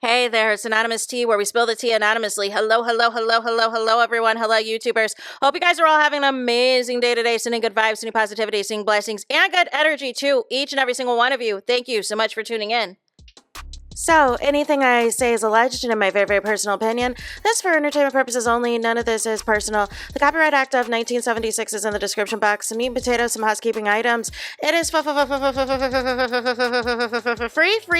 Hey there, it's Anonymous Tea, where we spill the tea anonymously. Hello, everyone. Hello, YouTubers. Hope you guys are all having an amazing day today, sending good vibes, sending positivity, sending blessings, and good energy to each and every single one of you. Thank you so much for tuning in. So, anything I say is alleged and in my very, very personal opinion. This is for entertainment purposes only. None of this is personal. The Copyright Act of 1976 is in the description box. Some meat and potatoes, some housekeeping items. It is free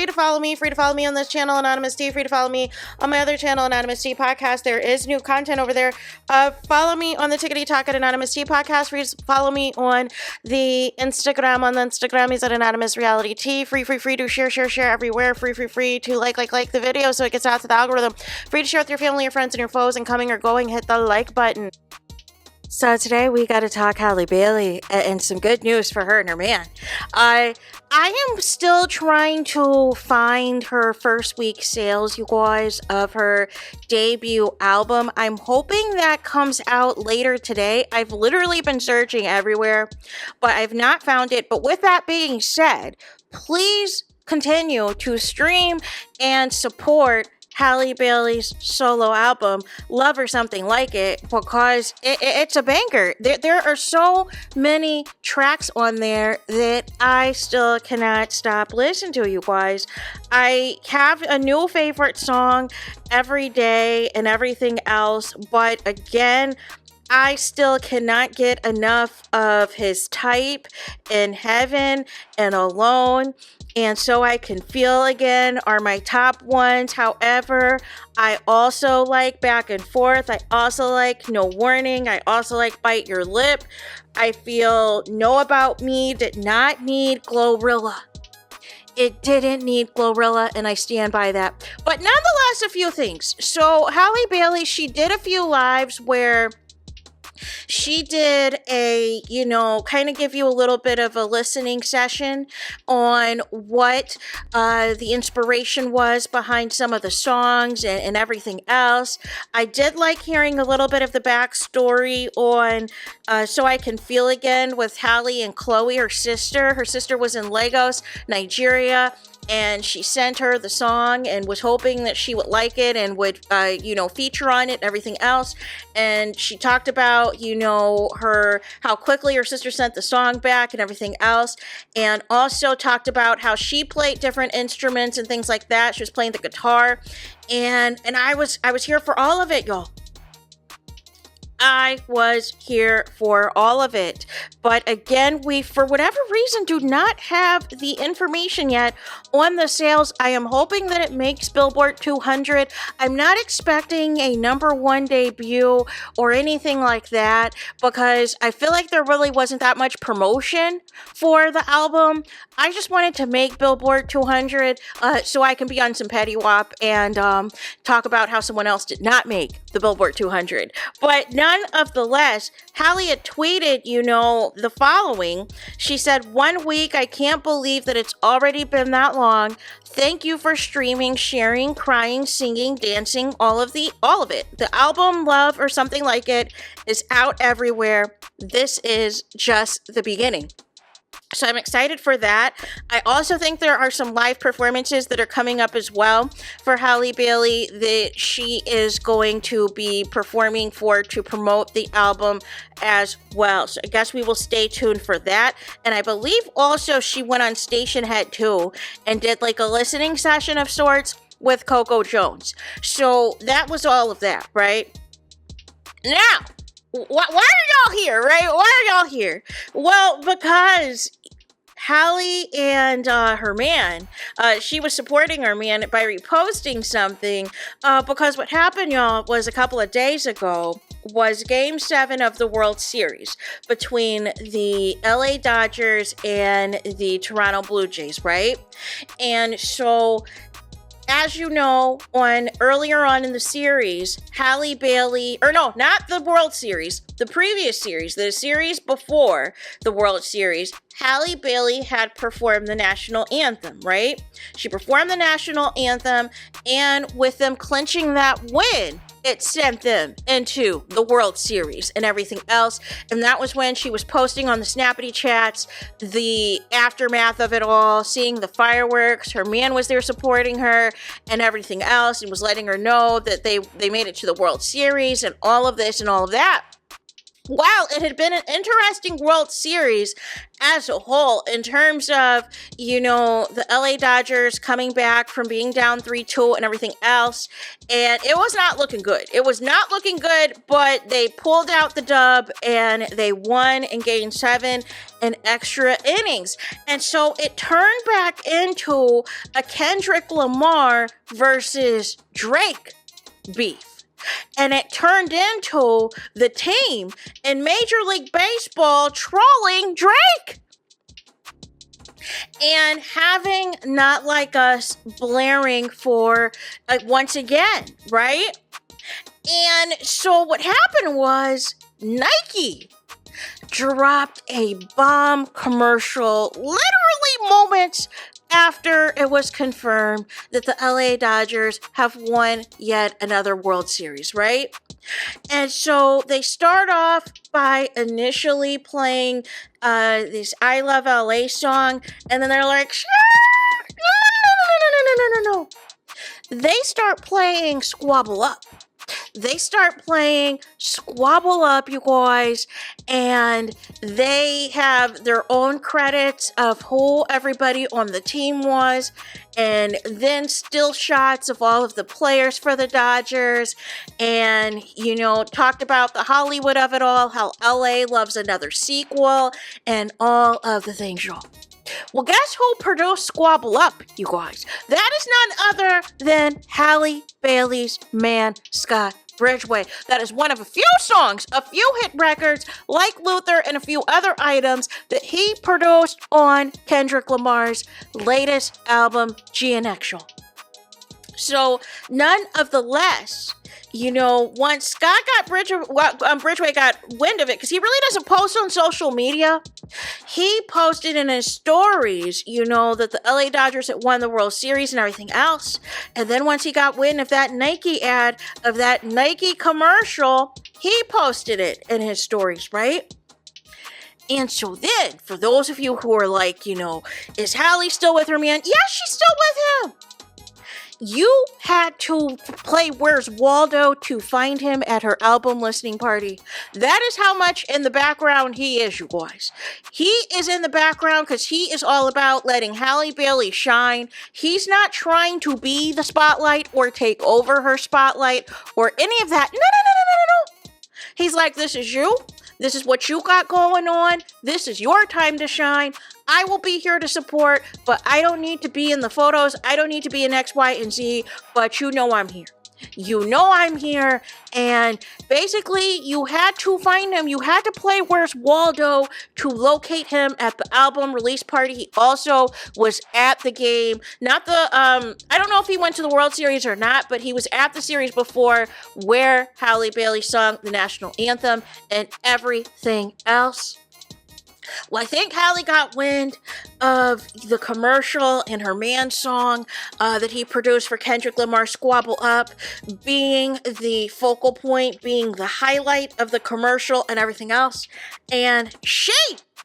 to follow me. Free to follow me on this channel, Anonymous Tea. Free to follow me on my other channel, Anonymous Tea Podcast. There is new content over there. Follow me on the Tickety Talk at Anonymous Tea Podcast. Free to follow me on the Instagram. On the Instagram is at Anonymous Reality Tea. Free to share everywhere. Free to like the video so it gets out to the algorithm. Free to share with your family, your friends, and your foes, and coming or going, hit the like button. So today we got to talk Halle Bailey and some good news for her and her man. I am still trying to find her first week sales, you guys, of her debut album. I'm hoping that comes out later today. I've literally been searching everywhere, but I've not found it. But with that being said, please continue to stream and support Halle Bailey's solo album, Love or Something Like It, because it's a banger. There are so many tracks on there that I still cannot stop listening to, you guys. I have a new favorite song every day and everything else, but again, I still cannot get enough of his Type, In Heaven, and Alone, and So I Can Feel Again are my top ones. However, I also like Back and Forth. I also like No Warning. I also like Bite Your Lip. I feel Know About Me did not need Glorilla. It didn't need Glorilla, and I stand by that. But nonetheless, a few things. So Halle Bailey, she did a few lives where she did a, kind of give you a little bit of a listening session on what the inspiration was behind some of the songs and everything else. I did like hearing a little bit of the backstory on So I Can Feel Again with Halle and Chloe, her sister. Her sister was in Lagos, Nigeria, and she sent her the song and was hoping that she would like it and would, feature on it and everything else. And she talked about, how quickly her sister sent the song back and everything else. And also talked about how she played different instruments and things like that. She was playing the guitar. And I was here for all of it, y'all. I was here for all of it. But again, we, for whatever reason, do not have the information yet on the sales. I am hoping that it makes Billboard 200. I'm not expecting a #1 debut or anything like that because I feel like there really wasn't that much promotion for the album. I just wanted to make Billboard 200 so I can be on some Petty Wop and talk about how someone else did not make the Billboard 200. But none of the less, Halle had tweeted, the following. She said, "1 week, I can't believe that it's already been that long. Thank you for streaming, sharing, crying, singing, dancing, all of it. The album, Love or Something Like It, is out everywhere. This is just the beginning." So I'm excited for that. I also think there are some live performances that are coming up as well for Halle Bailey that she is going to be performing for to promote the album as well. So I guess we will stay tuned for that. And I believe also she went on Station Head too and did like a listening session of sorts with Coco Jones. So that was all of that, right? Now, why are y'all here, right? Why are y'all here? Well, because Halle and her man, she was supporting her man by reposting something because what happened, y'all, was a couple of days ago was Game 7 of the World Series between the LA Dodgers and the Toronto Blue Jays, right? And so, as you know, earlier on in the series, Halle Bailey, or no, not the World Series, the previous series, the series before the World Series, Halle Bailey had performed the national anthem, right? She performed the national anthem, and with them clinching that win, it sent them into the World Series and everything else. And that was when she was posting on the Snappity chats the aftermath of it all, seeing the fireworks. Her man was there supporting her and everything else, and was letting her know that they made it to the World Series and all of this and all of that. While it had been an interesting World Series as a whole, in terms of, the LA Dodgers coming back from being down 3-2 and everything else, and it was not looking good. It was not looking good, but they pulled out the dub and they won in Game 7 in extra innings. And so it turned back into a Kendrick Lamar versus Drake beef. And it turned into the team in Major League Baseball trolling Drake. And having Not Like Us blaring for, once again, right? And so what happened was Nike dropped a bomb commercial literally moments after it was confirmed that the LA Dodgers have won yet another World Series, right? And so they start off by initially playing this I Love LA song, and then they're like, no. They start playing Squabble Up. They start playing Squabble Up, you guys, and they have their own credits of who everybody on the team was, and then still shots of all of the players for the Dodgers, and, talked about the Hollywood of it all, how LA loves another sequel, and all of the things, y'all. Well, guess who produced Squabble Up, you guys? That is none other than Halle Bailey's man, Scott Bridgway. That is one of a few songs, a few hit records, like Luther and a few other items that he produced on Kendrick Lamar's latest album, GNXL. So, none of the less, once Scott Bridgway got wind of it, because he really doesn't post on social media, he posted in his stories, that the LA Dodgers had won the World Series and everything else. And then once he got wind of that Nike ad, of that Nike commercial, he posted it in his stories, right? And so then, for those of you who are like, is Halle still with her man? Yes, she's still with him. You had to play Where's Waldo to find him at her album listening party. That is how much in the background he is, you guys. He is in the background because he is all about letting Halle Bailey shine. He's not trying to be the spotlight or take over her spotlight or any of that. No. He's like, this is you. This is what you got going on. This is your time to shine. I will be here to support, but I don't need to be in the photos. I don't need to be in X, Y, and Z, but I'm here. I'm here, and basically you had to find him. You had to play Where's Waldo to locate him at the album release party. He also was at the game, not the, I don't know if he went to the World Series or not, but he was at the series before where Halle Bailey sung the national anthem and everything else. Well, I think Halle got wind of the commercial and her man song that he produced for Kendrick Lamar, Squabble Up, being the focal point, being the highlight of the commercial and everything else. And she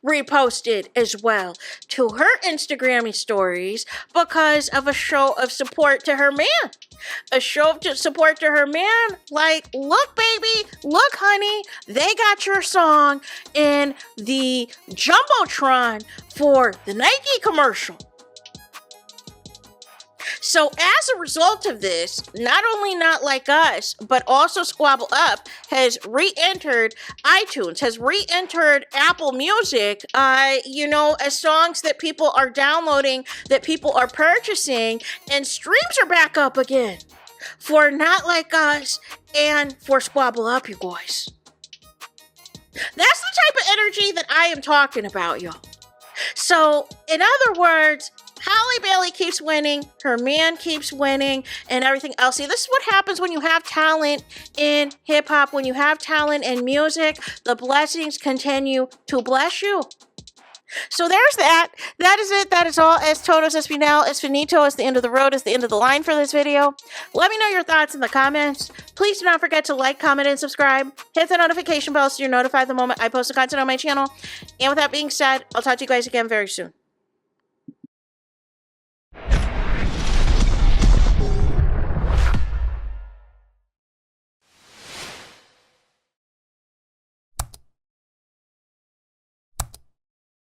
reposted as well to her Instagram stories because of a show of support to her man. A show of support to her man, like, look, baby, look, honey, they got your song in the Jumbotron for the Nike commercial. So as a result of this, not only Not Like Us, but also Squabble Up has re-entered iTunes, has re-entered Apple Music, as songs that people are downloading, that people are purchasing, and streams are back up again for Not Like Us and for Squabble Up, you guys. That's the type of energy that I am talking about, y'all. So, in other words, Halle Bailey keeps winning, her man keeps winning, and everything else. See, this is what happens when you have talent in hip-hop, when you have talent in music. The blessings continue to bless you. So there's that. That is it. That is all. Es todos, es final, es finito. It's the end of the road. It's the end of the line for this video. Let me know your thoughts in the comments. Please do not forget to like, comment, and subscribe. Hit the notification bell so you're notified the moment I post the content on my channel. And with that being said, I'll talk to you guys again very soon.